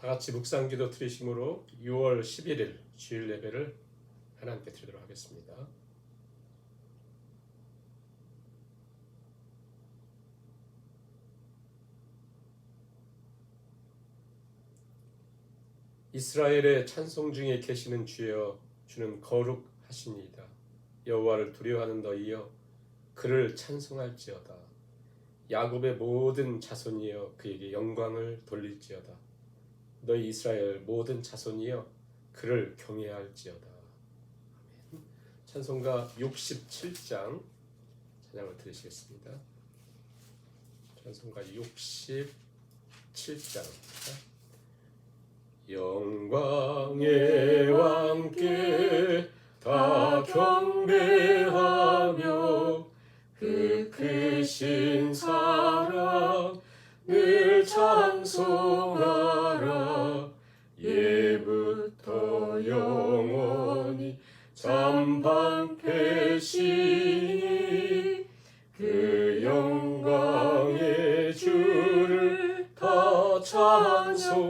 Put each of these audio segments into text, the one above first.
다 같이 묵상기도 드리심으로 6월 11일 주일 예배를 하나님께 드리도록 하겠습니다. 이스라엘의 찬송 중에 계시는 주여, 주는 거룩하시니이다. 여호와를 두려워하는 너희여, 그를 찬송할지어다. 야곱의 모든 자손이여, 그에게 영광을 돌릴지어다. 너희 이스라엘 모든 자손이여, 그를 경외할지어다. 아멘. 찬송가 67장 찬양을 들으시겠습니다. 찬송가 67장. 영광의 왕께 다 경배하며 그 크신 사랑 늘 찬송하라. 예부터 영원히 잠방케시니 그 영광의 주를 다 찬송하라.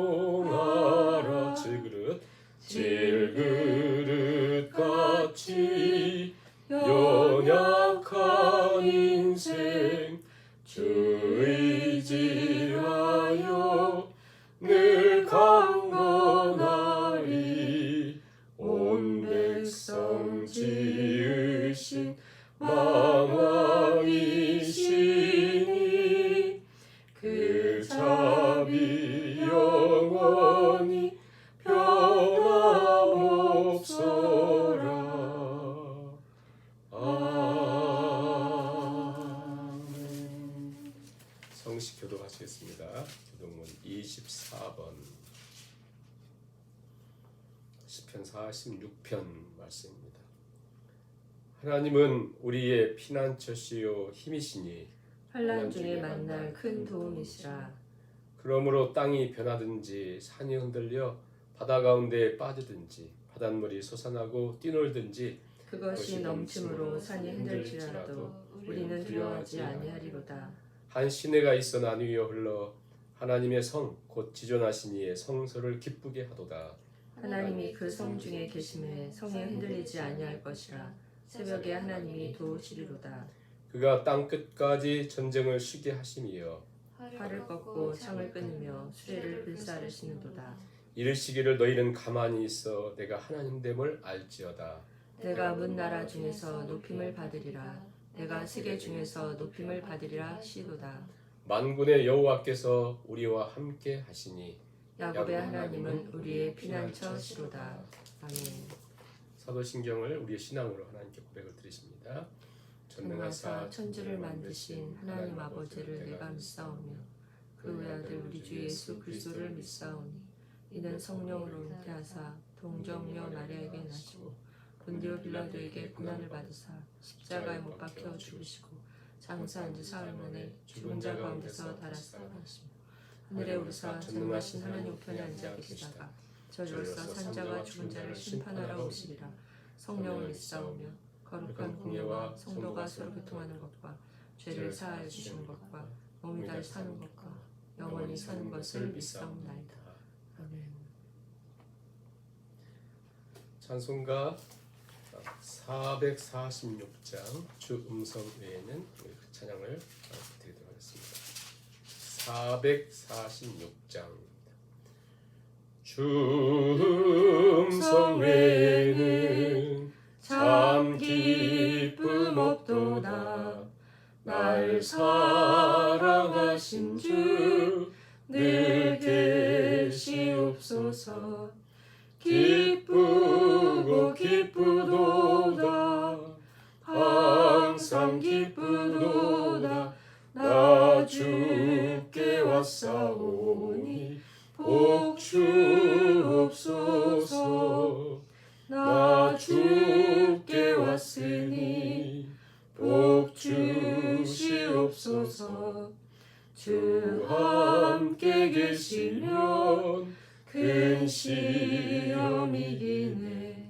질그릇같이 연약한 인생 주 의지하여 늘 강건하리. 온 백성 지으신 망왕이시니 그 자비 영원히 변함없어라. 아멘. 성식 교독하시겠습니다. 교독문 24번 시편 46편 말씀입니다. 하나님은 우리의 피난처시요 힘이시니 환난 중에 만날 큰 도움이시라. 그러므로 땅이 변하든지 산이 흔들려 바다 가운데에 빠지든지 바닷물이 솟아나고 뛰놀든지 그것이 넘침으로 산이 흔들지라도 우리는 두려워하지 아니하리로다. 한 시내가 있어 난 위에 흘러 하나님의 성 곧 지존하신 이의 성소를 기쁘게 하도다. 하나님이 그 성 중에 계심에 성이 흔들리지 아니할 것이라. 새벽에 하나님이 도우시리로다. 그가 땅 끝까지 전쟁을 쉬게 하심이여 활을 꺾고 창을 끊으며 수레를 불사르시는도다. 이르시기를 너희는 가만히 있어 내가 하나님됨을 알지어다. 내가 문 나라 중에서 높임을 받으리라. 내가 세계 중에서 높임을 받으리라 시도다. 만군의 여호와께서 우리와 함께 하시니 야곱의 하나님은 우리의 피난처시로다. 아멘. 사도신경을 우리의 신앙으로 하나님께 고백을 드리십니다. 전능하사 천지를 만드신 하나님 아버지를 내가 믿사오며 그 외아들 우리 주 예수 그리스도를 믿사오니 이는 성령으로 잉태하사 동정녀 마리아에게 나시고 본디오 빌라도에게 고난을 받으사 십자가에 못 박혀 죽으시고 장사한 지 사흘 만에 죽은 자 가운데서 달아서 하시며 하늘에 오르사 전능하신 하나님 우편에 앉아 계시다가 저주로서 산자와 죽은 자를 심판하러 오시리라. 성령을 믿사오며 거룩한 공예와 성도가 서로 교통하는 것과 죄를 사하여 주시는 것과 몸이 다시 사는 것과 영원히 사는 것을 믿사옵나이다. 아멘. 찬송가 446장 주 음성 외에는 그 찬양을 드리도록 하겠습니다. 446장 주 음성 외에는 참 기쁨 없도다. 날 사랑하신 주 늘 계시옵소서. 기쁘고 기쁘도다. 항상 기쁘도다. 나 주께 왔사오니 복 주옵소서. 나 주께 왔으니 복 주시옵소서. 주 함께 계시면 큰 시험이 이기네.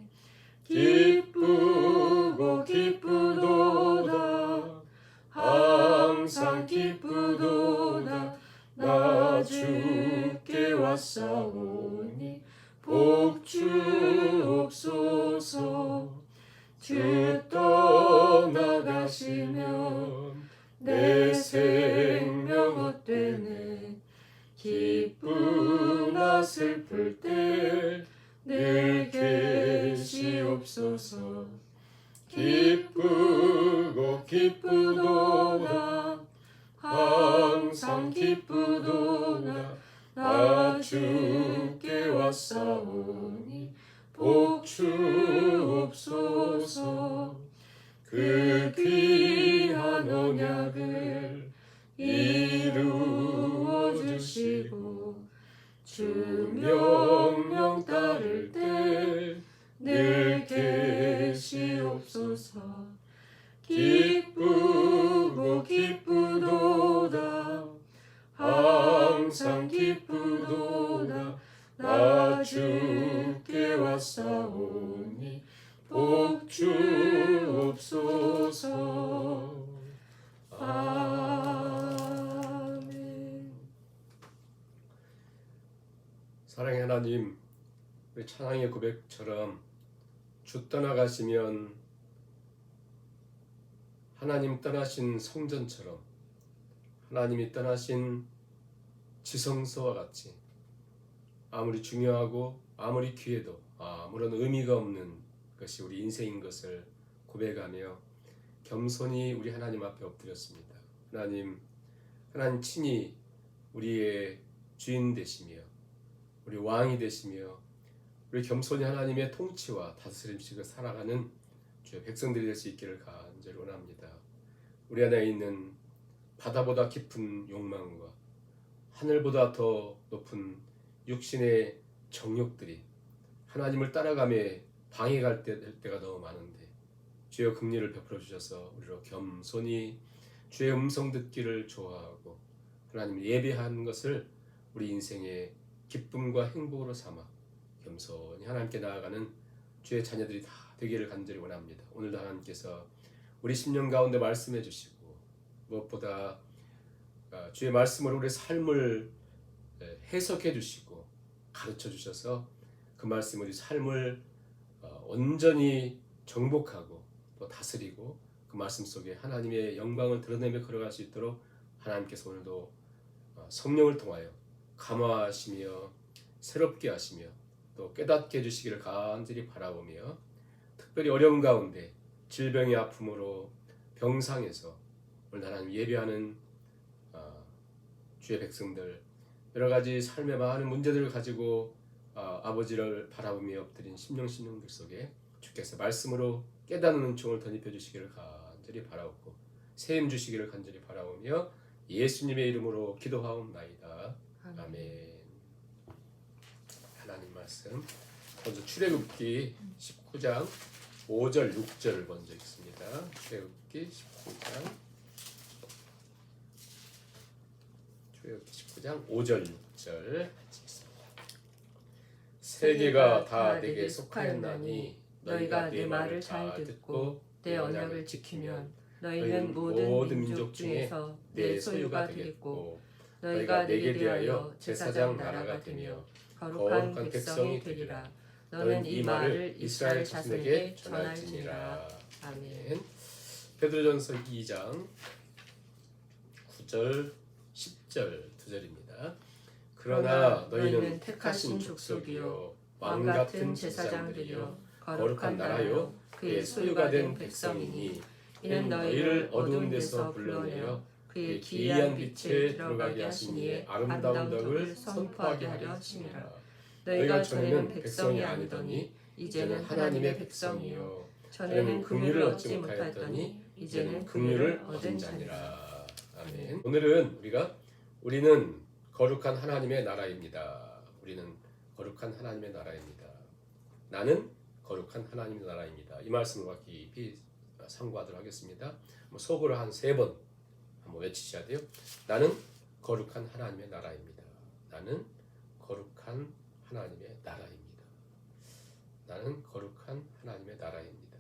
기쁘고 기쁘도다. 항상 기쁘도다. 나 주께 왔사오니 복 주옵소서. 주 떠나가시면 내 생명 헛되네. 기쁘나 슬플 때 늘 계시옵소서. 기쁘고 기쁘도다 항상 기쁘도다 나 주께 왔사오니 복 주옵소서. 그 귀한 언약을 이루어 주시고 주 명령 따를 때 늘 계시옵소서. 기쁘고 기쁘도다 항상 기쁘도다 나 주께 왔사오니 복 주옵소서. 아멘. 사랑의 하나님, 우리 찬양의 고백처럼 주 떠나가시면 하나님 떠나신 성전처럼 하나님이 떠나신 지성소와 같이 아무리 중요하고 아무리 귀해도 아무런 의미가 없는 것이 우리 인생인 것을 고백하며 겸손히 우리 하나님 앞에 엎드렸습니다. 하나님 친히 우리의 주인 되시며 우리 왕이 되시며 우리 겸손히 하나님의 통치와 다스림 속에 살아가는 주의 백성들이 될 수 있기를 간절히 원합니다. 우리 안에 있는 바다보다 깊은 욕망과 하늘보다 더 높은 육신의 정욕들이 하나님을 따라가며 방해갈 때가 너무 많은데 주의 긍휼을 베풀어 주셔서 우리로 겸손히 주의 음성 듣기를 좋아하고 하나님을 예배하는 것을 우리 인생의 기쁨과 행복으로 삼아 겸손히 하나님께 나아가는 주의 자녀들이 다 되기를 간절히 원합니다. 오늘도 하나님께서 우리 심령 가운데 말씀해 주시고 무엇보다 주의 말씀으로 우리 삶을 해석해 주시고 가르쳐 주셔서 그 말씀 우리 삶을 온전히 정복하고 또 다스리고 그 말씀 속에 하나님의 영광을 드러내며 걸어갈 수 있도록 하나님께서 오늘도 성령을 통하여 감화하시며 새롭게 하시며 또 깨닫게 해주시기를 간절히 바라보며 특별히 어려운 가운데 질병의 아픔으로 병상에서 오늘 하나님 예배하는 주의 백성들 여러 가지 삶의 많은 문제들을 가지고 아버지를 바라보며 엎드린 심령들 속에 주께서 말씀으로 깨닫는 은총을 덧입혀 주시기를 간절히 바라옵고 세임 주시기를 간절히 바라오며 예수님의 이름으로 기도하옵나이다. 아멘. 하나님 말씀 먼저 출애굽기 19장 5절 6절을 먼저 읽습니다. 출애굽기 19장 5절 6절 같이 읽습니다. 세계가 다 내게 속하였나니 너희가 내 말을 잘 듣고 내 언약을 지키면 너희는 모든 민족 중에서 내 소유가 되겠고 너희가 내게 대하여 제사장 나라가 되며 거룩한 백성이 되리라. 너는 이 말을 이스라엘 자손에게 전할지니라. 아멘. 베드로전서 2장 9절 10절 2절입니다. 그러나 너희는 택하신 족속이요 왕 같은 제사장들이요 거룩한 나라요 그의 소유가 된 백성이니 이는 너희를 어두운 데서 불러내어 그의 기이한 빛에 들어가게 하신 이의 아름다운 덕을 선포하게 하려 하심이라. 너희가 전에는 백성이 아니더니 이제는 하나님의 백성이요 전에는 긍휼을 얻지 못하였더니 이제는 긍휼을 얻은 자니라. 아멘. 오늘은 우리는 거룩한 하나님의 나라입니다. 우리는 거룩한 하나님의 나라입니다. 나는 거룩한 하나님의 나라입니다. 이 말씀을 깊이 상고하도록 하겠습니다. 속으로 한 3번 한번 외치셔야 돼요. 나는 거룩한 하나님의 나라입니다. 나는 거룩한 하나님의 나라입니다. 나는 거룩한 하나님의 나라입니다.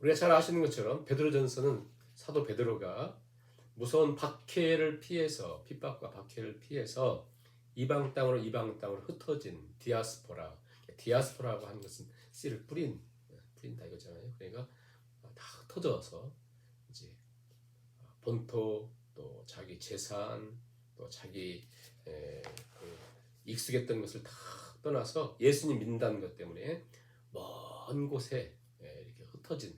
우리가 잘 아시는 것처럼 베드로전서는 사도 베드로가 무서운 박해를 피해서 핍박과 박해를 피해서 이방 땅으로 흩어진 디아스포라고 하는 것은 씨를 뿌린다 이거잖아요. 그러니까 다 흩어져서 이제 본토 또 자기 재산 또 자기 그 익숙했던 것을 다 떠나서 예수님 믿는다는 것 때문에 먼 곳에 이렇게 흩어진,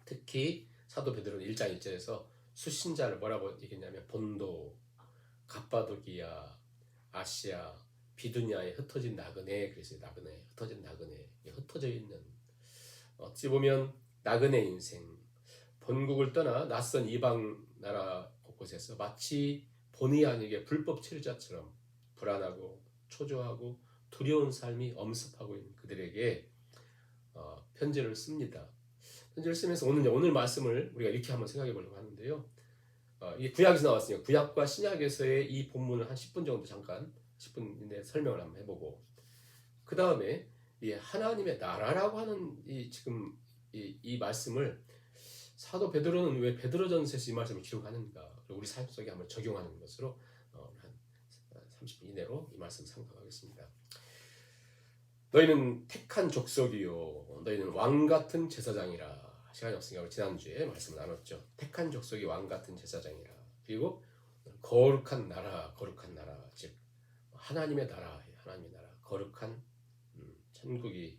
특히 사도 베드로는 1장 1절에서 수신자를 뭐라고 얘기했냐면 본도, 갑바도기아, 아시아, 비두냐에 흩어진 나그네, 그래서 나그네, 흩어진 나그네, 흩어져 있는, 어찌 보면 나그네 인생, 본국을 떠나 낯선 이방 나라 곳곳에서 마치 본의 아니게 불법 체류자처럼 불안하고 초조하고 두려운 삶이 엄습하고 있는 그들에게 편지를 씁니다. 편지를 쓰면서 오늘 말씀을 우리가 이렇게 한번 생각해 보려고 하는데요. 이 구약에서 나왔으니까 구약과 신약에서의 이 본문을 한 10분 정도 잠깐 10분 이내 설명을 한번 해보고, 그 다음에 이 하나님의 나라라고 하는 이 말씀을 사도 베드로는 왜 베드로전서에서 이 말씀을 기록하는가, 우리 삶 속에 한번 적용하는 것으로 한 30분 이내로 이 말씀 상담하겠습니다. 너희는 택한 족속이요 너희는 왕같은 제사장이라. 시간이 없으니까 우리 지난주에 말씀을 나눴죠. 택한 족속이 왕같은 제사장이라. 그리고 거룩한 나라, 즉 하나님의 나라, 거룩한 천국이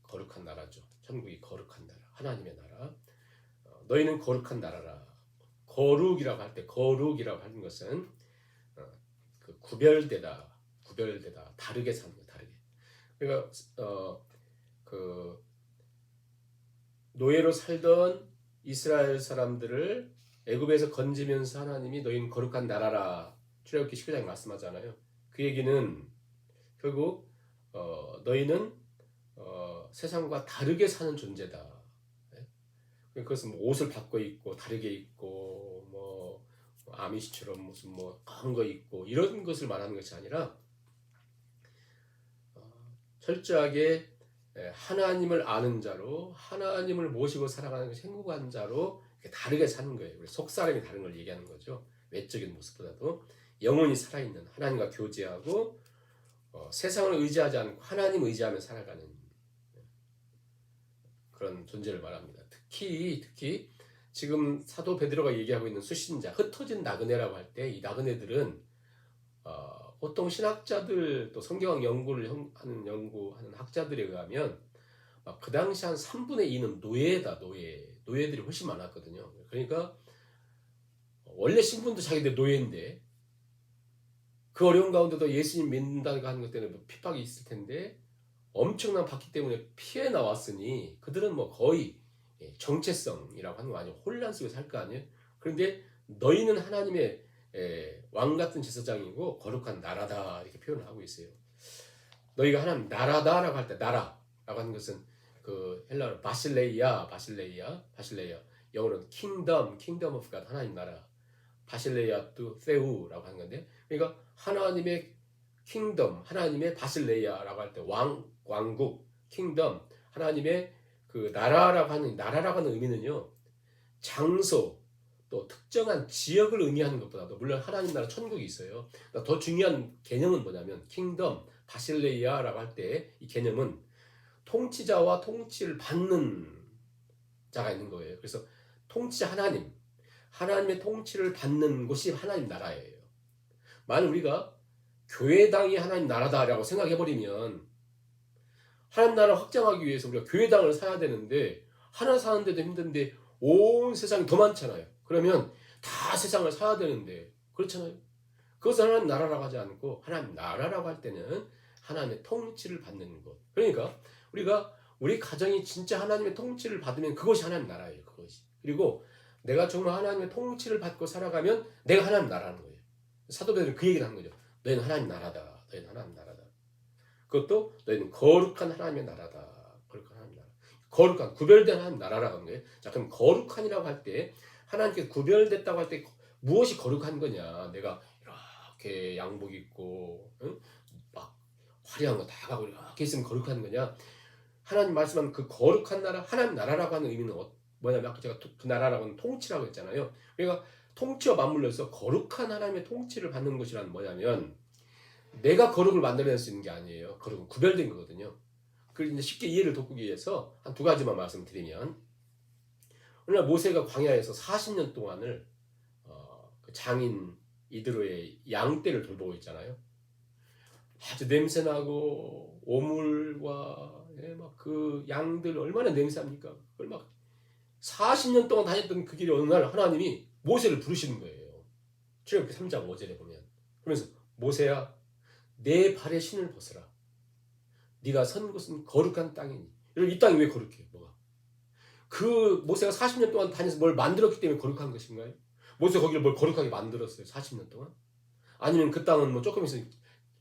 거룩한 나라죠. 천국이 거룩한 나라, 하나님의 나라. 너희는 거룩한 나라라. 거룩이라고 하는 것은 그 구별되다, 다르게 사는 거, 다르게. 그러니까 그 노예로 살던 이스라엘 사람들을 애굽에서 건지면서 하나님이 너희는 거룩한 나라라, 출애굽기 19장에 말씀하잖아요. 그 얘기는 결국 너희는 세상과 다르게 사는 존재다. 그것은 뭐 옷을 바꿔 입고 다르게 입고 뭐 아미시처럼 무슨 뭐 검은 거 입고 이런 것을 말하는 것이 아니라 철저하게 하나님을 아는 자로, 하나님을 모시고 살아가는 행복한 자로 다르게 사는 거예요. 속사람이 다른 걸 얘기하는 거죠. 외적인 모습보다도 영혼이 살아있는, 하나님과 교제하고 세상을 의지하지 않고 하나님 의지하며 살아가는 그런 존재를 말합니다. 특히 지금 사도 베드로가 얘기하고 있는 수신자, 흩어진 나그네라고 할 때 이 나그네들은 보통 신학자들 또 성경 연구하는 학자들에 의하면 그 당시 한 3분의 2는 노예들이 훨씬 많았거든요. 그러니까 원래 신분도 자기들 노예인데 그 어려운 가운데도 예수님 믿는다고 하는 것 때문에 핍박이 있을 텐데 엄청난 박해 때문에 피해 나왔으니 그들은 뭐 거의 정체성이라고 하는 거 아니에요. 혼란 속에 살 거 아니에요. 그런데 너희는 하나님의 왕 같은 제사장이고 거룩한 나라다, 이렇게 표현을 하고 있어요. 너희가 하나님 나라다라고 할 때, 나라라고 하는 것은 그 헬라어로 바실레이아, 영어로는 kingdom of God, 하나님 나라. 바실레이아 또 세우라고 하는 건데, 그러니까 하나님의 킹덤, 하나님의 바실레이아라고 할 때 왕국, 킹덤, 하나님의 그 나라라고 하는 의미는요, 장소 또 특정한 지역을 의미하는 것보다도, 물론 하나님 나라 천국이 있어요. 그러니까 더 중요한 개념은 뭐냐면 킹덤, 바실레이아라고 할 때 이 개념은 통치자와 통치를 받는 자가 있는 거예요. 그래서 통치자 하나님의 통치를 받는 곳이 하나님 나라예요. 만약 우리가 교회당이 하나님 나라다라고 생각해버리면 하나님 나라를 확장하기 위해서 우리가 교회당을 사야 되는데 하나 사는데도 힘든데 온 세상이 더 많잖아요. 그러면 다 세상을 사야 되는데, 그렇잖아요. 그것을 하나님 나라라고 하지 않고 하나님 나라라고 할 때는 하나님의 통치를 받는 것. 그러니까 우리 가정이 진짜 하나님의 통치를 받으면 그것이 하나님 나라예요. 그것이. 그리고 내가 정말 하나님의 통치를 받고 살아가면 내가 하나님 나라는 거예요. 사도 베드로는 그 얘기를 하는 거죠. 너희는 하나님 나라다. 너희는 하나님 나라다. 그것도 너희는 거룩한 하나님의 나라다. 거룩한 하나님 나라. 거룩한, 구별된 하나님 나라라고 하는 거예요. 자, 그럼 거룩한이라고 할 때, 하나님께 구별됐다고 할 때 무엇이 거룩한 거냐? 내가 이렇게 양복 입고 막 화려한 거 다 가고 이렇게 있으면 거룩한 거냐? 하나님 말씀하는 그 거룩한 나라, 하나님 나라라고 하는 의미는 뭐냐면 아까 제가 그 나라라고는 통치라고 했잖아요. 그러니까 통치와 맞물려서 거룩한 하나님의 통치를 받는 것이란 뭐냐면 내가 거룩을 만들어낼 수 있는 게 아니에요. 거룩은 구별된 거거든요. 그걸 이제 쉽게 이해를 돕기 위해서 한 두 가지만 말씀드리면 오늘날 모세가 광야에서 40년 동안을 그 장인 이드로의 양떼를 돌보고 있잖아요. 아주 냄새나고 오물과 막 그 양들 얼마나 냄새합니까? 그걸 막 40년 동안 다녔던 그 길에 어느 날 하나님이 모세를 부르시는 거예요. 출애굽기 3장 5절에 보면 그러면서 모세야 내 발에 신을 벗으라. 네가 선 곳은 거룩한 땅이니. 이 땅이 왜 거룩해요? 뭐가? 그 모세가 40년 동안 다녀서 뭘 만들었기 때문에 거룩한 것인가요? 모세가 거기를 뭘 거룩하게 만들었어요? 40년 동안? 아니면 그 땅은 뭐 조금 있으면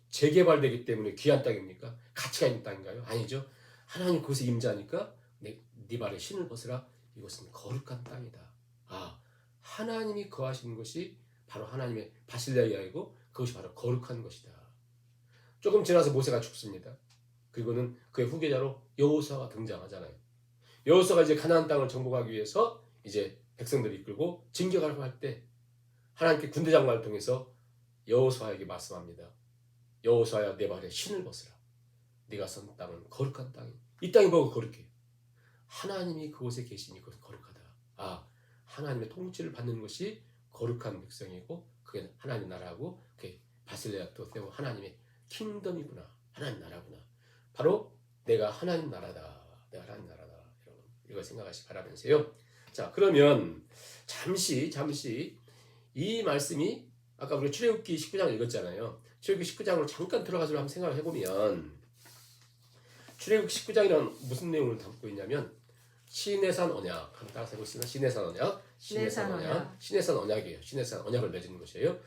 재개발되기 때문에 귀한 땅입니까? 가치가 있는 땅인가요? 아니죠. 하나님 그곳에 임재하니까 네 발에 신을 벗으라. 이것은 거룩한 땅이다. 아, 하나님이 거하시는 것이 바로 하나님의 바실레아이고 그것이 바로 거룩한 것이다. 조금 지나서 모세가 죽습니다. 그리고는 그의 후계자로 여호수아가 등장하잖아요. 여호수아가 이제 가나안 땅을 정복하기 위해서 이제 백성들을 이끌고 진격하려고 할 때 하나님께 군대 장관을 통해서 여호수아에게 말씀합니다. 여호수아야 내 발에 신을 벗으라. 네가 선 땅은 거룩한 땅이. 이 땅이 뭐가 거룩해? 하나님이 그곳에 계시니 그것은 거룩하다. 아, 하나님의 통치를 받는 것이 거룩한 백성이고 그게 하나님 나라고 그게 바실레아 또 세워 하나님의 킹덤이구나. 하나님 나라구나. 바로 내가 하나님 나라다. 내가 하나님 나라다. 여러분 이거 생각하시 바라면서요. 자, 그러면 잠시 이 말씀이 아까 우리가 출애굽기 19장을 읽었잖아요. 출애굽기 19장으로 잠깐 들어가서 한번 생각을 해보면 출애굽기 19장이란 무슨 내용을 담고 있냐면 시내산 언약 한번 따라서 해보겠습니다. 시내산 언약, 시내산 언약이에요. 시내산 언약을 맺는 것이에요.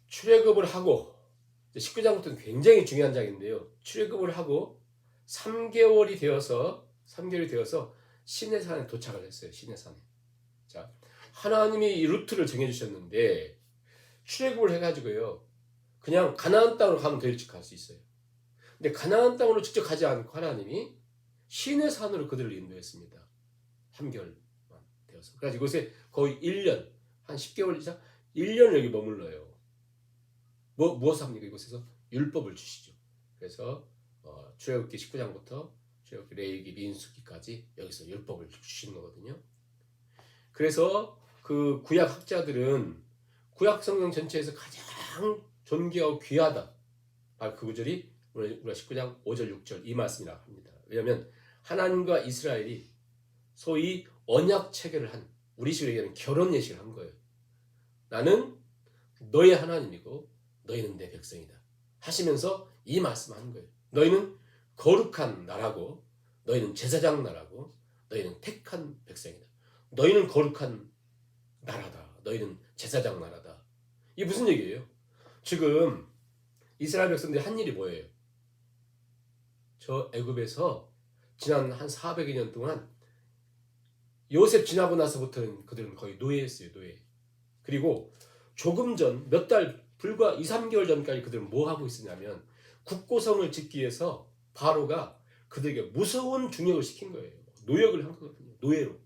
출애굽을 하고 19장부터는 굉장히 중요한 장인데요. 출애굽을 하고 3개월이 되어서 시내산에 도착을 했어요. 시내산에. 자, 하나님이 이 루트를 정해주셨는데 출애굽을 해가지고요. 그냥 가나안 땅으로 가면 더 일찍 갈 수 있어요. 근데 가나안 땅으로 직접 가지 않고 하나님이 시내산으로 그들을 인도했습니다. 3개월만 되어서. 그래서 이곳에 거의 1년, 한 10개월 이상 1년을 여기 머물러요. 무엇을 합니까? 이곳에서 율법을 주시죠. 그래서 출애굽기 19장부터 출애굽기 레위기 민수기까지 여기서 율법을 주시는 거거든요. 그래서 그 구약 학자들은 구약 성경 전체에서 가장 존귀하고 귀하다. 바로 그 구절이 우리가 19장 5절 6절 이 말씀이라고 합니다. 왜냐하면 하나님과 이스라엘이 소위 언약 체결을 한 우리식으로 얘기하는 결혼 예식을 한 거예요. 나는 너의 하나님이고 너희는 내 백성이다 하시면서 이 말씀을 한 거예요. 너희는 거룩한 나라고 너희는 제사장 나라고 너희는 택한 백성이다. 너희는 거룩한 나라다. 너희는 제사장 나라다. 이게 무슨 얘기예요? 지금 이스라엘 백성들이 한 일이 뭐예요? 저 애굽에서 지난 한 400여 년 동안 요셉 지나고 나서부터는 그들은 거의 노예였어요. 노예. 그리고 조금 전 몇 달 불과 2, 3개월 전까지 그들은 뭐 하고 있었냐면 국고성을 짓기 위해서 바로가 그들에게 무서운 중역을 시킨 거예요. 노역을 한 거거든요. 노예로.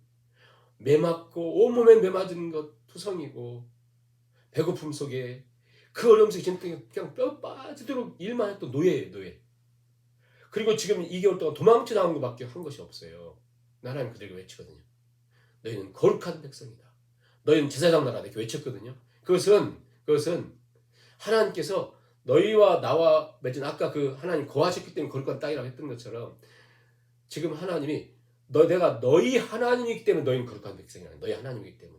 매맞고 온몸에 매맞은 것 투성이고 배고픔 속에 그 어려움 속에 그냥 뼈 빠지도록 일만 했던 노예예요. 노예. 그리고 지금 2개월 동안 도망쳐 나온 것밖에 한 것이 없어요. 하나님 그들에게 외치거든요. 너희는 거룩한 백성이다. 너희는 제사장 나라다. 이렇게 외쳤거든요. 그것은 하나님께서 너희와 나와 맺은 아까 그 하나님 거하셨기 때문에 거룩한 땅이라고 했던 것처럼 지금 하나님이 내가 너희 하나님이기 때문에 너희는 거룩한 백성이라. 너희 하나님이기 때문에.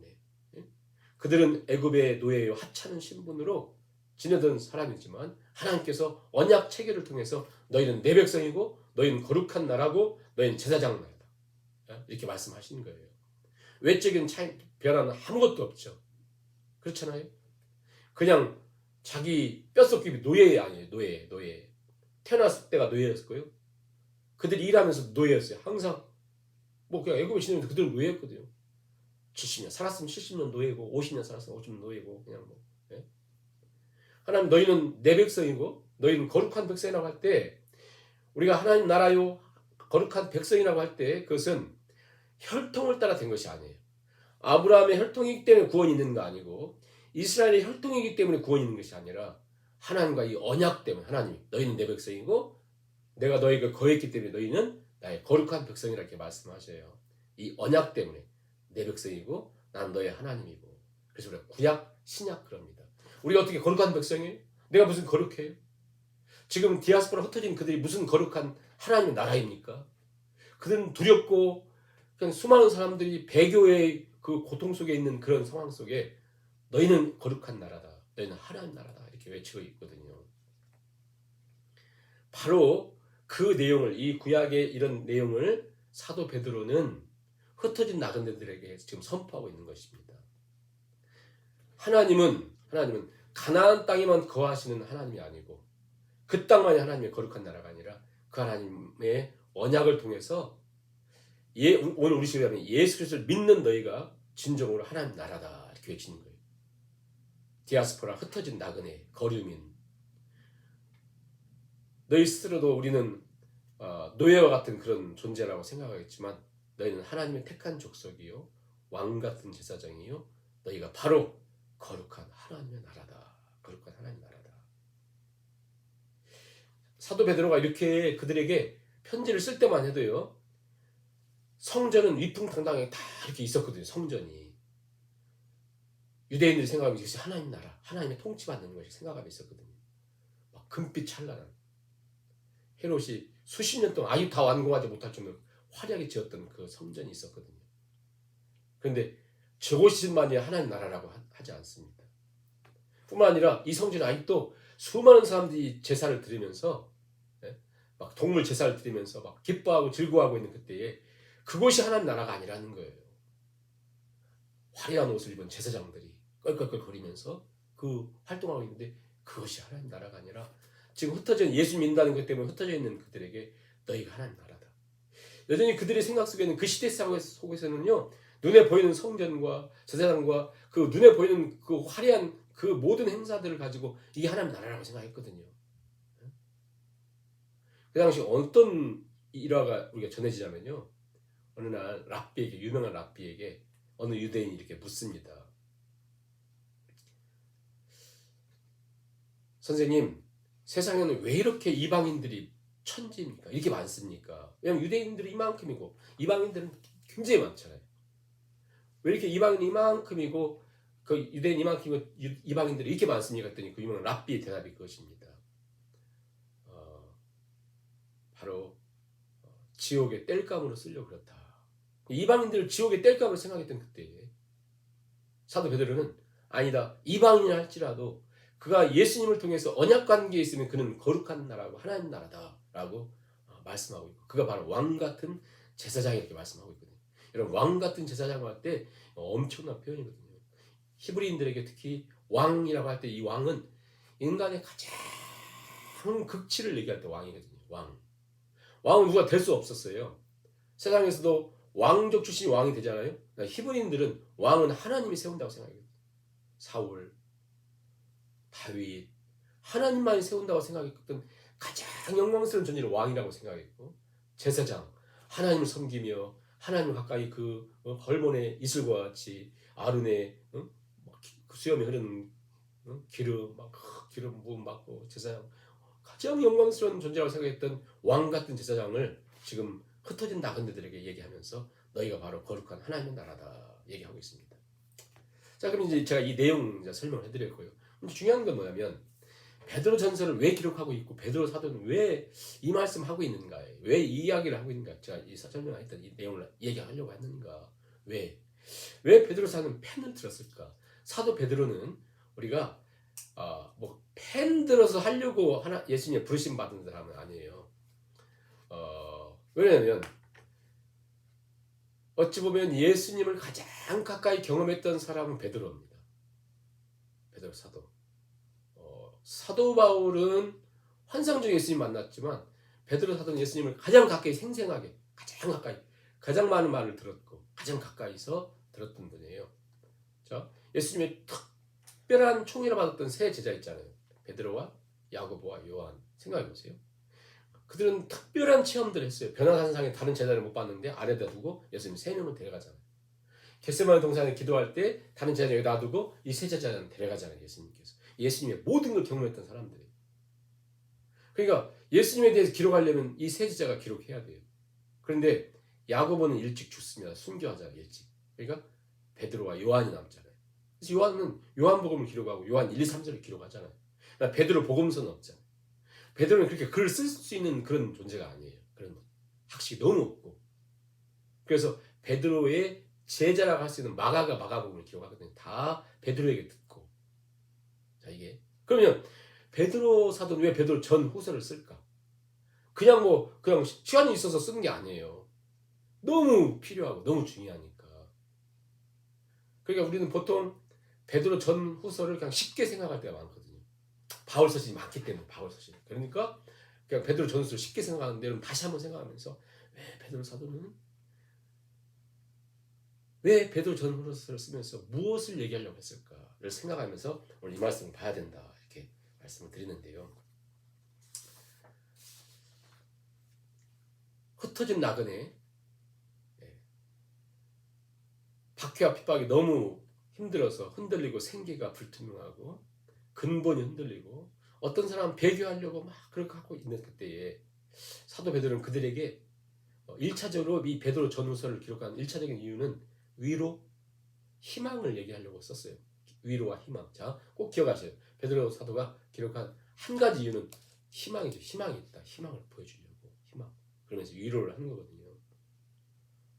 그들은 애굽의 노예요 하찮은 신분으로 지내던 사람이지만 하나님께서 언약 체계를 통해서 너희는 내 백성이고 너희는 거룩한 나라고 너희는 제사장 나라다. 이렇게 말씀하시는 거예요. 외적인 차이 변화는 아무것도 없죠. 그렇잖아요. 그냥 자기 뼛속 깊이 노예 아니에요. 노예. 태어났을 때가 노예였을 거예요. 그들이 일하면서 노예였어요. 항상 뭐 그냥 애굽에 지내면서 그들은 노예였거든요. 70년 살았으면 70년 노예고 50년 살았으면 50년 노예고 그냥 뭐. 예? 하나님 너희는 내 백성이고 너희는 거룩한 백성이라고 할 때 우리가 하나님 나라요 거룩한 백성이라고 할 때 그것은 혈통을 따라 된 것이 아니에요. 아브라함의 혈통이기 때문에 구원이 있는 거 아니고 이스라엘의 혈통이기 때문에 구원이 있는 것이 아니라 하나님과 이 언약 때문에 하나님이 너희는 내 백성이고 내가 너희가 거했기 때문에 너희는 나의 거룩한 백성이라 이렇게 말씀하셔요. 이 언약 때문에 내 백성이고 난 너의 하나님이고. 그래서 우리가 구약 신약 그럽니다. 우리가 어떻게 거룩한 백성이에요? 내가 무슨 거룩해요? 지금 디아스포라 흩어진 그들이 무슨 거룩한 하나님의 나라입니까? 그들은 두렵고 그냥 수많은 사람들이 배교의 그 고통 속에 있는 그런 상황 속에 너희는 거룩한 나라다. 너희는 하나님 나라다. 이렇게 외치고 있거든요. 바로 그 내용을 이 구약의 이런 내용을 사도 베드로는 흩어진 나그네들에게 지금 선포하고 있는 것입니다. 하나님은 가나안 땅에만 거하시는 하나님이 아니고 그 땅만이 하나님의 거룩한 나라가 아니라 그 하나님의 언약을 통해서 오늘 우리 시간에 예수 그리스도를 믿는 너희가 진정으로 하나님 나라다 이렇게 외치는 거예요. 디아스포라 흩어진 나그네 거류민 너희 스스로도 우리는 노예와 같은 그런 존재라고 생각하겠지만 너희는 하나님의 택한 족속이요 왕 같은 제사장이요 너희가 바로 거룩한 하나님의 나라다. 거룩한 하나님 나라다. 사도 베드로가 이렇게 그들에게 편지를 쓸 때만 해도요 성전은 위풍당당하게 다 이렇게 있었거든요. 성전이 유대인들이 생각하면 이것이 하나님 나라 하나님의 통치받는 것이 생각하고 있었거든요. 막 금빛 찬란한 헤롯이 수십 년 동안 아직 다 완공하지 못할 정도로 화려하게 지었던 그 성전이 있었거든요. 그런데 저곳이만이 하나님 나라라고 하지 않습니다. 뿐만 아니라 이 성전은 아직도 수많은 사람들이 제사를 드리면서 막 동물 제사를 드리면서 막 기뻐하고 즐거워하고 있는 그때에 그곳이 하나님 나라가 아니라는 거예요. 화려한 옷을 입은 제사장들이 껄껄껄 거리면서 그 활동하고 있는데 그것이 하나님 나라가 아니라 지금 흩어져 예수 믿는다는 것 때문에 흩어져 있는 그들에게 너희가 하나님 나라다. 여전히 그들의 생각 속에는 그 시대 속에서는요 눈에 보이는 성전과 제사장과 그 눈에 보이는 그 화려한 그 모든 행사들을 가지고 이게 하나님 나라라고 생각했거든요. 그 당시 어떤 일화가 우리가 전해지자면요. 어느 날 랍비에게 유명한 랍비에게 어느 유대인이 이렇게 묻습니다. 선생님, 세상에는 왜 이렇게 이방인들이 천지입니까? 이렇게 많습니까? 왜냐하면 유대인들이 이만큼이고 이방인들은 굉장히 많잖아요. 왜 이렇게 이방인이 이만큼이고 그 유대인 이만큼이고 이방인들이 이렇게 많습니까? 했더니 그 유명한 랍비의 대답이 그것입니다. 바로 지옥의 땔감으로 쓰려고 그렇다. 이방인들을 지옥의 땔감으로 생각했던 그때에 사도 베드로는 아니다. 이방인이라 할지라도 그가 예수님을 통해서 언약 관계에 있으면 그는 거룩한 나라고 하나님 나라다라고 말씀하고 있고 그가 바로 왕 같은 제사장이 이렇게 말씀하고 있거든요. 여러분 왕 같은 제사장을 할 때 엄청난 표현이거든요. 히브리인들에게 특히 왕이라고 할 때 이 왕은 인간의 가장 극치를 얘기할 때 왕이거든요. 왕은 누가 될 수 없었어요. 세상에서도 왕족 출신이 왕이 되잖아요. 그러니까 히브리인들은 왕은 하나님이 세운다고 생각해요. 사울, 다윗, 하나님만이 세운다고 생각했던 가장 영광스러운 존재를 왕이라고 생각했고 제사장, 하나님을 섬기며 하나님 가까이 그 헐몬의 이슬과 같이 아론의 그 수염이 흐르는 기름 부음 받고 제사장 가장 영광스러운 존재라고 생각했던 왕 같은 제사장을 지금 흩어진 나그네들에게 얘기하면서 너희가 바로 거룩한 하나님의 나라다 얘기하고 있습니다. 자, 그럼 이제 제가 이 내용 이제 설명을 해드렸고요. 근데 중요한 건 뭐냐면 베드로 전서를 왜 기록하고 있고 베드로 사도는 왜 이 말씀 하고 있는가에 왜 이 이야기를 하고 있는가 제가 이 설명했던 이 내용을 얘기하려고 했는가 왜 베드로 사도는 펜을 들었을까? 사도 베드로는 우리가 펜 들어서 하려고 예수님 부르심 받은 사람은 아니에요. 왜냐하면 어찌 보면 예수님을 가장 가까이 경험했던 사람은 베드로입니다. 베드로 사도. 사도 바울은 환상 중에 예수님 만났지만 베드로 사도는 예수님을 가장 가까이 생생하게 가장 가까이 가장 많은 말을 들었고 가장 가까이서 들었던 분이에요. 자, 예수님의 특별한 총애를 받았던 세 제자 있잖아요. 베드로와 야고보와 요한 생각해 보세요. 그들은 특별한 체험들을 했어요. 변화산상에 다른 제자를 못 봤는데 아래다 두고 예수님 3명을 데려가잖아요. 겟세마네 동산에 기도할 때 다른 제자 여기 놔두고 이 세 제자는 데려가잖아요. 예수님께서. 예수님의 모든 걸 경험했던 사람들이에요. 그러니까 예수님에 대해서 기록하려면 이 세 제자가 기록해야 돼요. 그런데 야고보는 일찍 죽습니다. 순교하잖아요. 일찍. 그러니까 베드로와 요한이 남잖아요. 그래서 요한은 요한복음을 기록하고 요한 1, 2, 3절을 기록하잖아요. 그러니까 베드로 복음서는 없잖아요. 베드로는 그렇게 글을 쓸 수 있는 그런 존재가 아니에요. 그런 학식이 너무 없고. 그래서 베드로의 제자라고 할 수 있는 마가가 마가복음을 기록하거든요. 다 베드로에게 듣고. 자, 이게 그러면 베드로 사도는 왜 베드로 전 후서를 쓸까? 그냥 시간이 있어서 쓰는 게 아니에요. 너무 필요하고 너무 중요하니까. 그러니까 우리는 보통 베드로 전 후서를 그냥 쉽게 생각할 때가 많거든요. 바울 서신이 많기 때문에 바울 서신. 그러니까 그냥 베드로 전 후서를 쉽게 생각하는데 여러분 다시 한번 생각하면서 왜 베드로 사도는 왜 베드로 전 후서를 쓰면서 무엇을 얘기하려고 했을까를 생각하면서 오늘 이 말씀을 봐야 된다 이렇게 말씀을 드리는데요. 흩어진 나그네, 박해와 핍박이 너무 힘들어서 흔들리고 생계가 불투명하고 근본이 흔들리고 어떤 사람은 배교하려고 막 그렇게 하고 있는 그때에 사도 베드로는 그들에게 1차적으로 이 베드로 전후서를 기록한 1차적인 이유는 위로, 희망을 얘기하려고 썼어요. 위로와 희망. 자, 꼭 기억하세요. 베드로 사도가 기록한 한 가지 이유는 희망이죠. 희망이 있다. 희망을 보여주려고. 희망. 그러면서 위로를 하는 거거든요.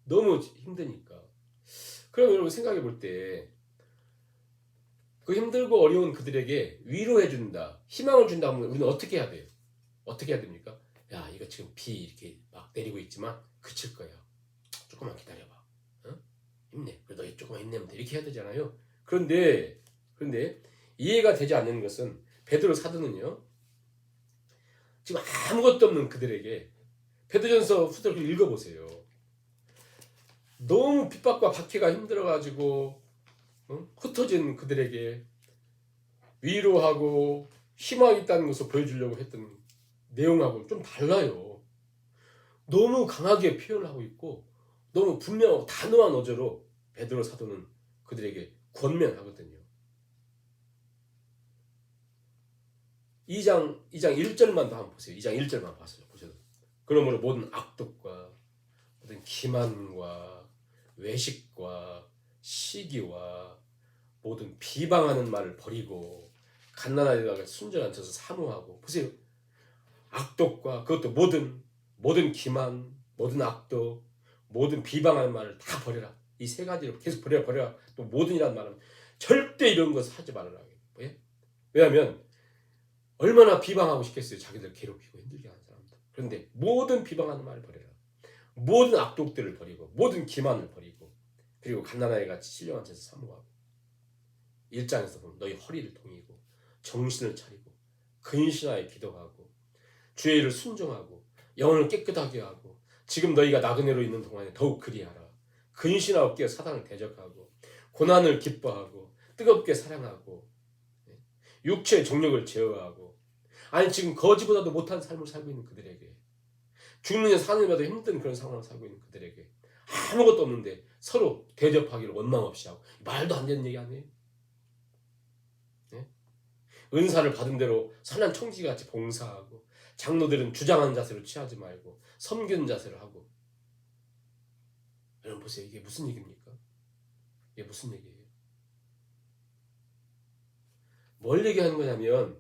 너무 힘드니까. 그럼 여러분 생각해 볼 때 그 힘들고 어려운 그들에게 위로해준다, 희망을 준다 하면 우리는 어떻게 해야 돼요? 어떻게 해야 됩니까? 야, 이거 지금 비 이렇게 막 내리고 있지만 그칠 거야. 조금만 기다려봐. 어? 힘내. 그래도 너 조금만 힘내면 돼. 이렇게 해야 되잖아요. 그런데 이해가 되지 않는 것은 베드로 사도는요. 지금 아무것도 없는 그들에게 베드로전서 후서를 읽어보세요. 너무 핍박과 박해가 힘들어가지고 흩어진 그들에게 위로하고 희망이 있다는 것을 보여주려고 했던 내용하고는 좀 달라요. 너무 강하게 표현을 하고 있고 너무 분명하고 단호한 어조로 베드로 사도는 그들에게 권면하거든요. 2장 1절만 더 한번 보세요. 2장 1절만 보셔도. 그러므로 모든 악독과 모든 기만과 외식과 시기와 모든 비방하는 말을 버리고 갓난아이들에게 순전한 젖을 사모하고. 보세요. 악독과 그것도 모든 기만, 모든 악독, 모든 비방하는 말을 다 버려라. 이 세 가지를 계속 버려라. 또 모든이라는 말은 절대 이런 것을 하지 말아라. 왜? 왜냐하면 얼마나 비방하고 싶겠어요. 자기들 괴롭히고 힘들게 하는 사람들. 그런데 모든 비방하는 말을 버려라. 모든 악독들을 버리고 모든 기만을 버리고 그리고 갓난아이같이 신령한 젖을 사모하고. 1장에서 보면 너희 허리를 동이고 정신을 차리고 근신하여 기도하고 주의 일을 순종하고 영혼을 깨끗하게 하고 지금 너희가 나그네로 있는 동안에 더욱 그리하라. 근신하여 깨어 사단을 대적하고 고난을 기뻐하고 뜨겁게 사랑하고 육체의 정욕을 제어하고. 아니 지금 거지보다도 못한 삶을 살고 있는 그들에게, 죽는 데 사는 데마다 힘든 그런 상황을 살고 있는 그들에게 아무것도 없는데 서로 대접하기를 원망 없이 하고. 말도 안 되는 얘기 아니에요? 은사를 받은 대로 선한 청지같이 봉사하고 장로들은 주장하는 자세로 취하지 말고 섬기는 자세를 하고. 여러분 보세요. 이게 무슨 얘기입니까? 이게 무슨 얘기예요? 뭘 얘기하는 거냐면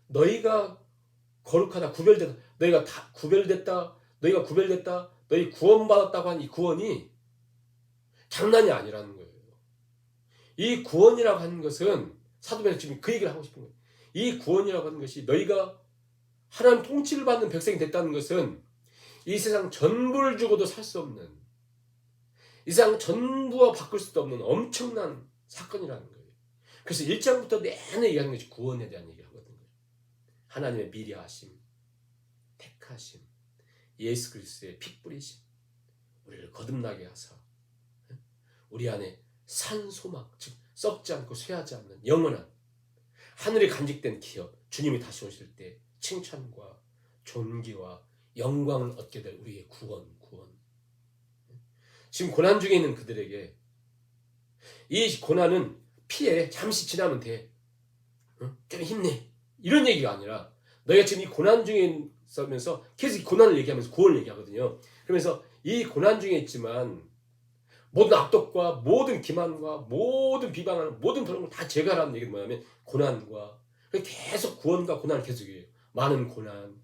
너희가 거룩하다, 구별되다, 너희가 다 구별됐다, 너희 구원받았다고 한 이 구원이 장난이 아니라는 거예요. 이 구원이라고 하는 것은 사도 베드로가 지금 그 얘기를 하고 싶은 거예요. 이 구원이라고 하는 것이 너희가 하나님 통치를 받는 백성이 됐다는 것은 이 세상 전부를 주고도 살 수 없는, 이 세상 전부와 바꿀 수도 없는 엄청난 사건이라는 거예요. 그래서 1장부터 내내 얘기하는 것이 구원에 대한 얘기를 하거든요. 하나님의 미리하심, 택하심, 예수 그리스도의 피 뿌리심, 우리를 거듭나게 하사 우리 안에 산 소망, 즉 썩지 않고 쇠하지 않는 영원한 하늘에 간직된 기업, 주님이 다시 오실 때 칭찬과 존귀와 영광을 얻게 될 우리의 구원. 지금 고난 중에 있는 그들에게 이 고난은 피해, 잠시 지나면 돼. 좀 힘내. 이런 얘기가 아니라 너희가 지금 이 고난 중에 있으면서 계속 이 고난을 얘기하면서 구원을 얘기하거든요. 그러면서 이 고난 중에 있지만 모든 악독과 모든 기만과 모든 비방하는 모든 그런 걸 다 제거하라는 얘기는 뭐냐면 고난과 계속 구원과 고난을 계속해요. 많은 고난,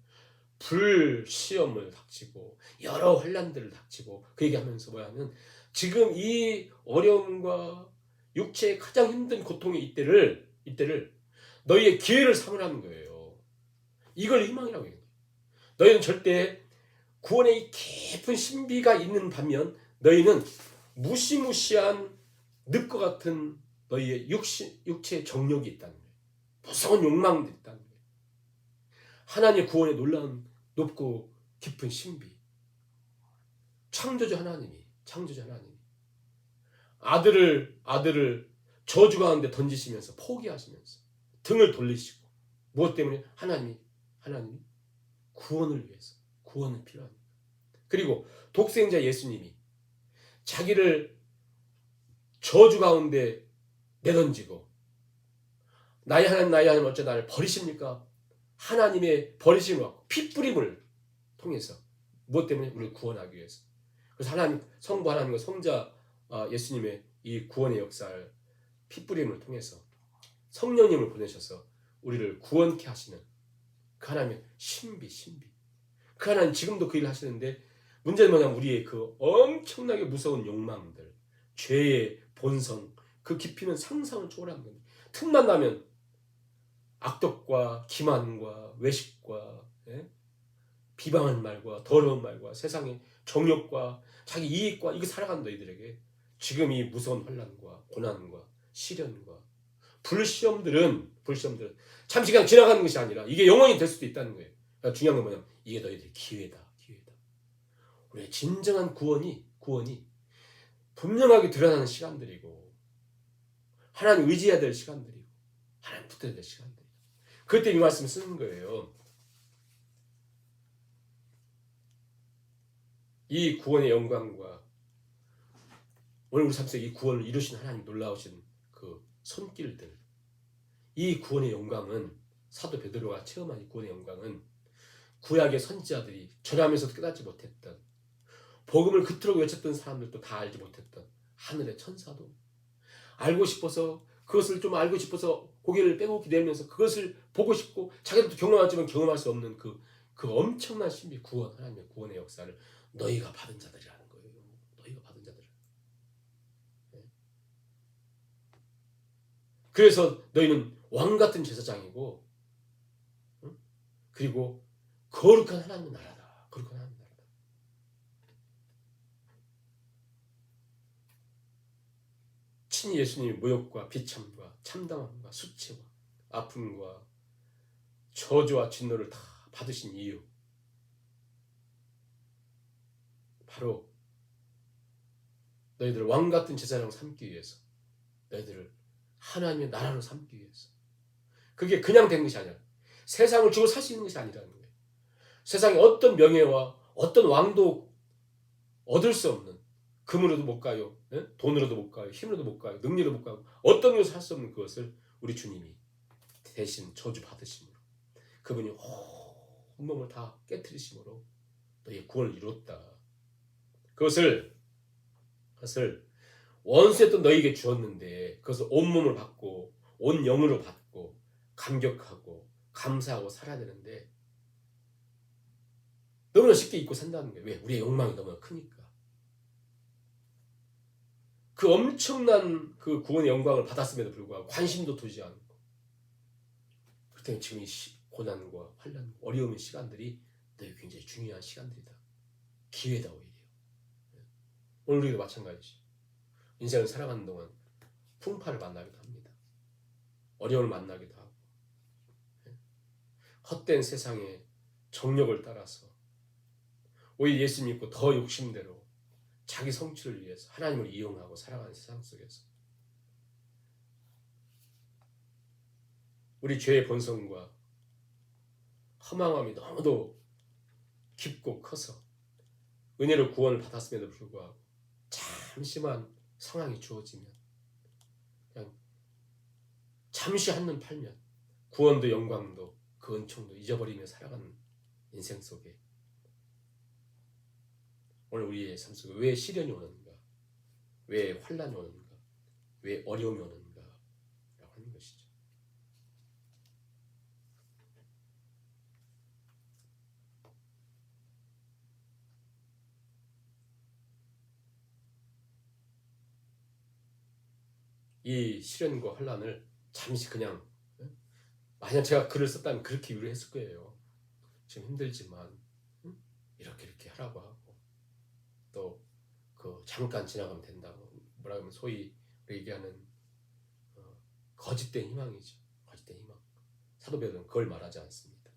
불시험을 닥치고 여러 환난들을 닥치고 그 얘기하면서 뭐냐면 지금 이 어려움과 육체의 가장 힘든 고통의 이때를 너희의 기회를 삼으라는 거예요. 이걸 희망이라고 해요. 너희는 절대 구원의 이 깊은 신비가 있는 반면 너희는 무시무시한 늪과 같은 너희의 육체의 정욕이 있다는 거예요. 무서운 욕망들이 있다는 거예요. 하나님의 구원의 놀라운 높고 깊은 신비. 창조주 하나님이 아들을 저주 가운데 던지시면서 포기하시면서 등을 돌리시고 무엇 때문에 하나님이 구원을 위해서 구원은 필요합니다. 그리고 독생자 예수님이 자기를 저주 가운데 내던지고 나의 하나님 어째 나를 버리십니까? 하나님의 버리심을 받고 핏뿌림을 통해서 무엇 때문에 우리를 구원하기 위해서. 그래서 하나님 성부 하나님과 성자 예수님의 이 구원의 역사를 핏뿌림을 통해서 성령님을 보내셔서 우리를 구원케 하시는 그 하나님의 신비. 그 하나님 지금도 그 일을 하시는데 문제는 뭐냐면 우리의 그 엄청나게 무서운 욕망들, 죄의 본성, 그 깊이는 상상을 초월하는 겁니다. 틈만 나면 악독과 기만과 외식과 비방하는 말과 더러운 말과 세상의 정욕과 자기 이익과 이거 살아가는 너희들에게 지금 이 무서운 환난과 고난과 시련과 불시험들은 잠시 그냥 지나가는 것이 아니라 이게 영원히 될 수도 있다는 거예요. 그러니까 중요한 건 뭐냐면 이게 너희들의 기회다. 우리의 진정한 구원이 분명하게 드러나는 시간들이고 하나님 의지해야 될 시간들이고 하나님 붙어야 될 시간들이고 그때 이 말씀을 쓰는 거예요. 이 구원의 영광과 오늘 우리 삶 속에 이 구원을 이루신 하나님 놀라우신 그 손길들, 이 구원의 영광은 사도 베드로가 체험한 이 구원의 영광은 구약의 선지자들이 전하면서도 깨닫지 못했던 복음을 그토록 외쳤던 사람들도 다 알지 못했던 하늘의 천사도 알고 싶어서 그것을 좀 알고 싶어서 고개를 빼고 기대면서 그것을 보고 싶고 자기도 경험하지만 경험할 수 없는 그 엄청난 신비 구원 하나님의 구원의 역사를 너희가 받은 자들이라는 거예요. 너희가 받은 자들. 그래서 너희는 왕 같은 제사장이고 그리고 거룩한 하나님의 나라다. 거룩한 하나님의 나라다. 친히 예수님이 모욕과 비참과 참담함과 수치와 아픔과 저주와 진노를 다 받으신 이유 바로 너희들을 왕같은 제사장으로 삼기 위해서 너희들을 하나님의 나라로 삼기 위해서 그게 그냥 된 것이 아니라 세상을 주고 살 수 있는 것이 아니라는 거예요. 세상에 어떤 명예와 어떤 왕도 얻을 수 없는 금으로도 못 가요. 돈으로도 못 가요. 힘으로도 못 가요. 능력으로 못 가요. 어떤 것을 할 수 없는 그것을 우리 주님이 대신 저주 받으심으로 그분이 온몸을 다 깨트리심으로 너희의 구원을 이뤘다. 그것을 원수였던 너희에게 주었는데 그것을 온몸을 받고 온 영으로 받고 감격하고 감사하고 살아야 되는데 너무나 쉽게 잊고 산다는 거예요. 왜? 우리의 욕망이 너무나 크니까. 그 엄청난 그 구원의 영광을 받았음에도 불구하고 관심도 두지 않고 그렇기 때문에 지금 이 고난과 환난, 어려움의 시간들이 너희 굉장히 중요한 시간들이다. 기회다 오히려. 오늘 우리도 마찬가지지. 인생을 살아가는 동안 풍파를 만나기도 합니다. 어려움을 만나기도 하고 헛된 세상의 정욕을 따라서 오히려 예수 믿고 더 욕심대로 자기 성취를 위해서 하나님을 이용하고 살아가는 세상 속에서 우리 죄의 본성과 허망함이 너무도 깊고 커서 은혜로 구원을 받았음에도 불구하고 잠시만 상황이 주어지면 그냥 잠시 한눈 팔면 구원도 영광도 그 은총도 잊어버리며 살아가는 인생 속에 오늘 우리의 삶 속에 왜 시련이 오는가, 왜 환난이 오는가, 왜 어려움이 오는가 라고 하는 것이죠. 이 시련과 환난을 잠시 그냥 만약 제가 글을 썼다면 그렇게 위로했을 거예요. 지금 힘들지만 이렇게 하라고 하고 또 그 잠깐 지나가면 된다고 뭐라 하면 소위 얘기하는 거짓된 희망이죠. 거짓된 희망. 사도 베드로는 그걸 말하지 않습니다.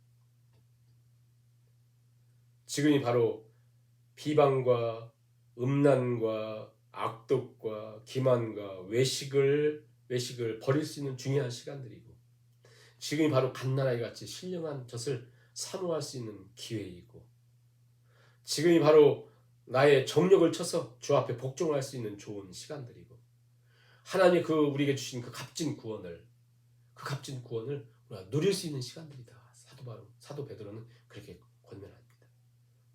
지금이 바로 비방과 음란과 악독과 기만과 외식을 버릴 수 있는 중요한 시간들이고 지금이 바로 갓난아이 같이 신령한 젖을 사모할 수 있는 기회이고 지금이 바로 나의 정력을 쳐서 주 앞에 복종할 수 있는 좋은 시간들이고 하나님이 우리에게 주신 그 값진 구원을 우리가 누릴 수 있는 시간들이다. 사도 베드로는 그렇게 권면합니다.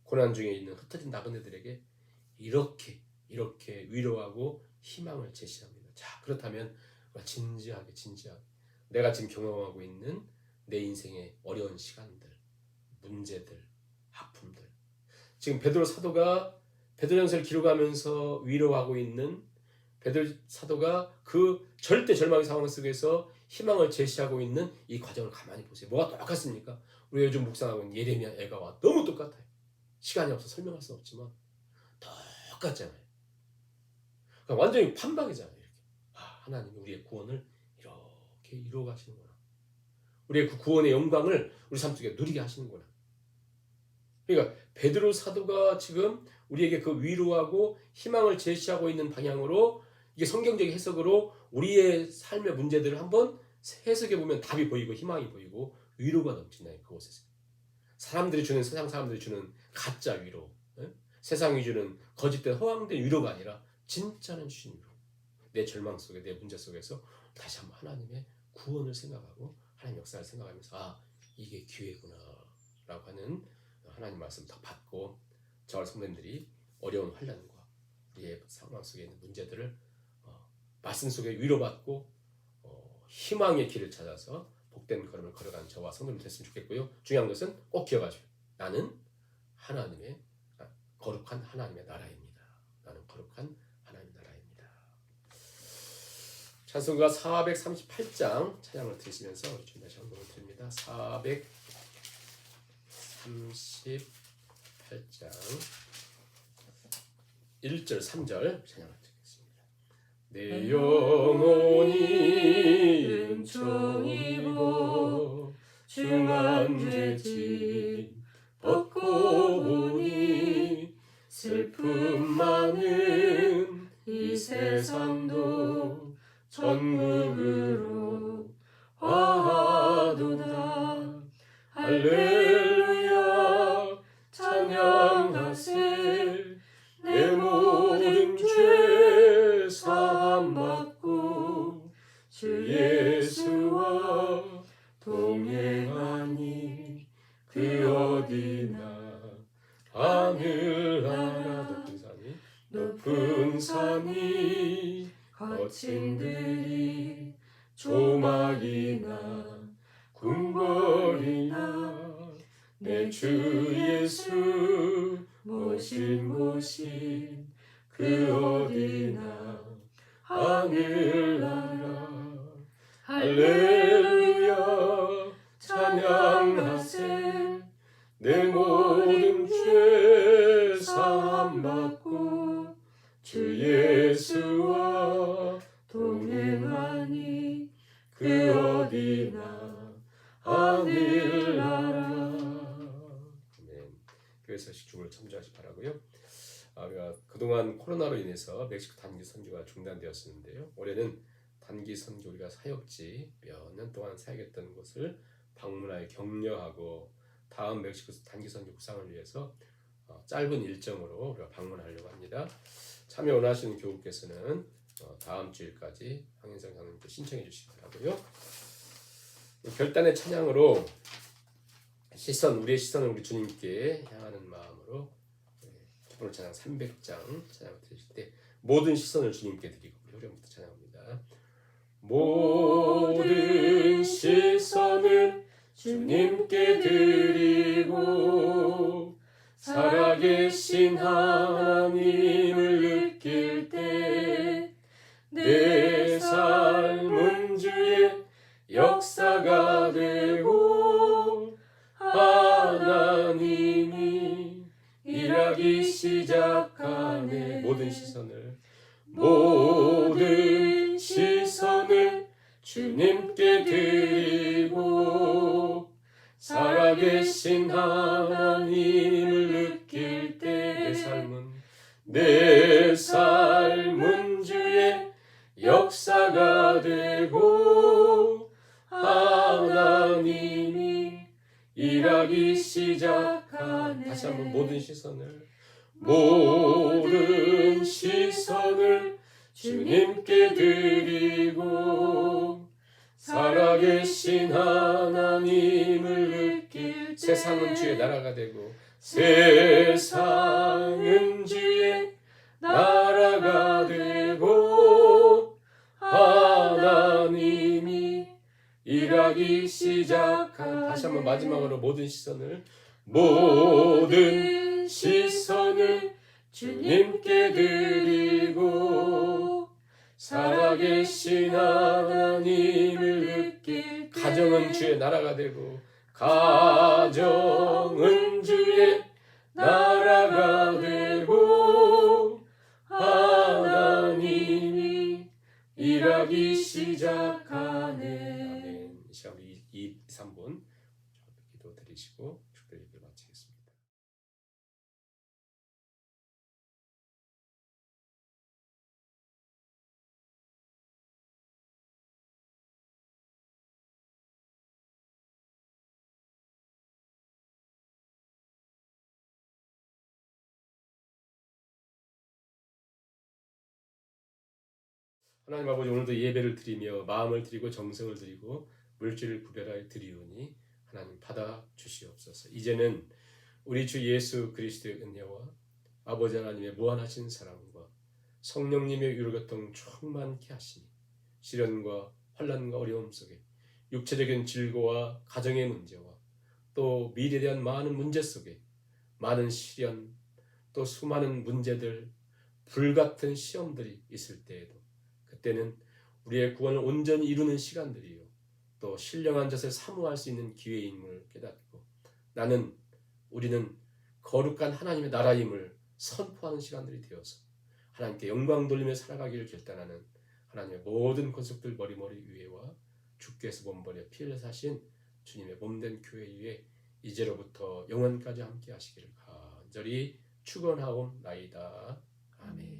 고난 중에 있는 흩어진 나그네들에게 이렇게 위로하고 희망을 제시합니다. 자, 그렇다면 진지하게 내가 지금 경험하고 있는 내 인생의 어려운 시간들, 문제들, 아픔들 지금 베드로 사도가 베드로전서를 기록하면서 위로하고 있는 베드로 사도가 그 절대 절망의 상황 속에서 희망을 제시하고 있는 이 과정을 가만히 보세요. 뭐가 똑같습니까? 우리가 요즘 묵상하고 있는 예레미야 애가와 너무 똑같아요. 시간이 없어 설명할 수 없지만 똑같잖아요. 그러니까 완전히 판박이잖아요. 이렇게. 하나님이 우리의 구원을 이렇게 이루어 가시는구나. 우리의 그 구원의 영광을 우리 삶 속에 누리게 하시는구나. 그러니까 베드로 사도가 지금 우리에게 그 위로하고 희망을 제시하고 있는 방향으로 이게 성경적인 해석으로 우리의 삶의 문제들을 한번 해석해 보면 답이 보이고 희망이 보이고 위로가 넘치나요. 그곳에서 세상 사람들이 주는 가짜 위로, 세상이 주는 거짓된 허황된 위로가 아니라 진짜는 주신 위로. 내 절망 속에 내 문제 속에서 다시 한번 하나님의 구원을 생각하고 하나님 역사를 생각하면서 이게 기회구나 라고 하는 하나님 말씀 더 받고 저와 성도님들이 어려운 환난과 우리의 상황 속에 있는 문제들을 말씀 속에 위로받고 희망의 길을 찾아서 복된 걸음을 걸어가는 저와 성도님 됐으면 좋겠고요. 중요한 것은 꼭 기억하십시오. 나는 하나님의 거룩한 하나님의 나라입니다. 나는 거룩한 하나님의 나라입니다. 찬송가 438장 찬양을 드리시면서 우리 주님 다시 한번 드립니다. 438장 1절 3절 찬양을 드리겠습니다. 내 영혼이 은총이고 중한 죄짐 벗고 보니 슬픔 많은 이 세상도 천국으로 화하도다. 할렐루야 찬양하세. 내 모든 죄 사함 받고 주 예수와 동행하니 그 어디나 하늘나라 높은 산이 거친 들이 조막이나 궁궐이나 내 주 예수 모신 곳이 그 어디나 하늘나라. 할렐루야 찬양하세. 내 모든 죄 사함 받고 주 예수와 동행하니 그 어디나 하늘나라. 아멘. 교회에서 식중을 참조하시 바라고요. 우리가 그동안 코로나로 인해서 멕시코 단기 선교가 중단되었었는데요. 올해는 단기 선교 우리가 사역지 몇 년 동안 사역했던 곳을 방문하여 격려하고 다음 멕시코 단기 선교 구상을 위해서 짧은 일정으로 우리가 방문하려고 합니다. 참여 원하시는 교우께서는 다음 주일까지 황인성 장로님께 신청해 주시기 바라고요. 결단의 찬양으로 우리의 시선을 우리 주님께 향하는 마음으로 기쁨의 찬양 300장 찬양을 드릴 때 모든 시선을 주님께 드리고 후렴부터 찬양합니다. 모든 시선을 주님께 드리고 살아계신 하나님을 느낄 때 내 삶은 주의 역사가 되고 하나님이 일하기 시작하네. 모든 시선을 주님께 드리고 살아계신 하나님을 느낄 때 내 삶은 주의 역사가 되고 하나님이 일하기 시작하네. 다시 한번 모든 시선을 주님께 드리고 살아계신 하나님을 느낄 때 세상은 주의 나라가 되고 세상은 주의 나라가 되고 하나님이 일하기 시작한 다시 한번 마지막으로 모든 시선을 주님께 드리고 살아계신 하나님을 느낄 때 가정은 주의 나라가 되고 가정은 주의 나라가 되고 하나님이 일하기 시작하네. 아멘. 이 시간 우리 2-3분 기도 드리시고 축도 예배 마치겠습니다. 하나님 아버지, 오늘도 예배를 드리며 마음을 드리고 정성을 드리고 물질을 구별하여 드리오니 하나님 받아 주시옵소서. 이제는 우리 주 예수 그리스도의 은혜와 아버지 하나님의 무한하신 사랑과 성령님의 유로교통 충만케 하시니 시련과 환난과 어려움 속에 육체적인 질고와 가정의 문제와 또 미래에 대한 많은 문제 속에 많은 시련 또 수많은 문제들 불같은 시험들이 있을 때에도 그때는 우리의 구원을 온전히 이루는 시간들이요 또 신령한 젖을 사모할 수 있는 기회임을 깨닫고 우리는 거룩한 하나님의 나라임을 선포하는 시간들이 되어서 하나님께 영광 돌리며 살아가기를 결단하는 하나님의 모든 권속들 머리머리 위에와 주께서 몸버려 피를 사신 주님의 몸된 교회 위에 이제로부터 영원까지 함께 하시기를 간절히 축원하옵나이다. 아멘.